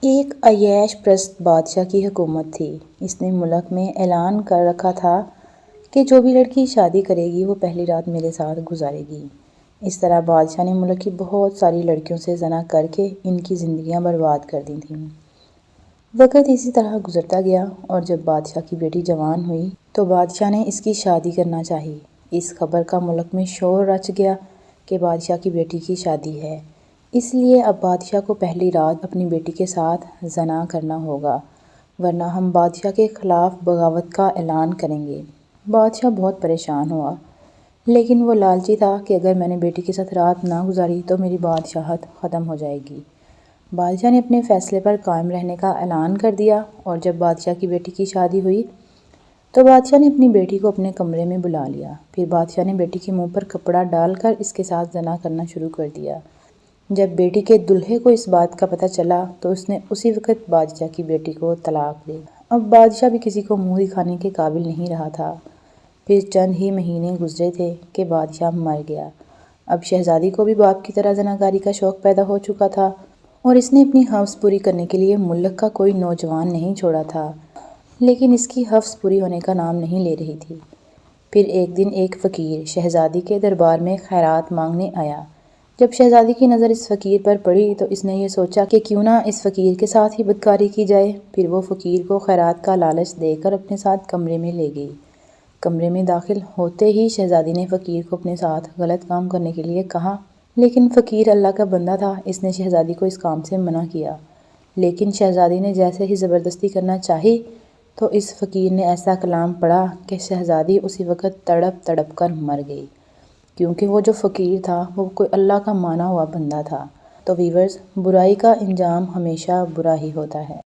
ایک عیش پرست بادشاہ کی حکومت تھی۔ اس نے ملک میں اعلان کر رکھا تھا کہ جو بھی لڑکی شادی کرے گی وہ پہلی رات میرے ساتھ گزارے گی۔ اس طرح بادشاہ نے ملک کی بہت ساری لڑکیوں سے زنا کر کے ان کی زندگیاں برباد کر دی تھیں۔ وقت اسی طرح گزرتا گیا اور جب بادشاہ کی بیٹی جوان ہوئی تو بادشاہ نے اس کی شادی کرنا چاہی۔ اس خبر کا ملک میں شور رچ گیا کہ بادشاہ کی بیٹی کی شادی ہے، اس لیے اب بادشاہ کو پہلی رات اپنی بیٹی کے ساتھ زنا کرنا ہوگا، ورنہ ہم بادشاہ کے خلاف بغاوت کا اعلان کریں گے۔ بادشاہ بہت پریشان ہوا، لیکن وہ لالچی تھا کہ اگر میں نے بیٹی کے ساتھ رات نہ گزاری تو میری بادشاہت ختم ہو جائے گی۔ بادشاہ نے اپنے فیصلے پر قائم رہنے کا اعلان کر دیا اور جب بادشاہ کی بیٹی کی شادی ہوئی تو بادشاہ نے اپنی بیٹی کو اپنے کمرے میں بلا لیا۔ پھر بادشاہ نے بیٹی کے منہ پر کپڑا ڈال کر اس کے ساتھ زنا کرنا شروع کر دیا۔ جب بیٹی کے دولہے کو اس بات کا پتہ چلا تو اس نے اسی وقت بادشاہ کی بیٹی کو طلاق دی۔ اب بادشاہ بھی کسی کو منہ دکھانے کے قابل نہیں رہا تھا۔ پھر چند ہی مہینے گزرے تھے کہ بادشاہ مر گیا۔ اب شہزادی کو بھی باپ کی طرح زناکاری کا شوق پیدا ہو چکا تھا اور اس نے اپنی حوث پوری کرنے کے لیے ملک کا کوئی نوجوان نہیں چھوڑا تھا، لیکن اس کی حوث پوری ہونے کا نام نہیں لے رہی تھی۔ پھر ایک دن ایک فقیر شہزادی کے دربار میں خیرات مانگنے آیا۔ جب شہزادی کی نظر اس فقیر پر پڑی تو اس نے یہ سوچا کہ کیوں نہ اس فقیر کے ساتھ ہی بدکاری کی جائے۔ پھر وہ فقیر کو خیرات کا لالچ دے کر اپنے ساتھ کمرے میں لے گئی۔ کمرے میں داخل ہوتے ہی شہزادی نے فقیر کو اپنے ساتھ غلط کام کرنے کے لیے کہا، لیکن فقیر اللہ کا بندہ تھا، اس نے شہزادی کو اس کام سے منع کیا۔ لیکن شہزادی نے جیسے ہی زبردستی کرنا چاہی تو اس فقیر نے ایسا کلام پڑھا کہ شہزادی اسی وقت تڑپ تڑپ کر مر گئی، کیونکہ وہ جو فقیر تھا وہ کوئی اللہ کا مانا ہوا بندہ تھا۔ تو ویورز، برائی کا انجام ہمیشہ برا ہی ہوتا ہے۔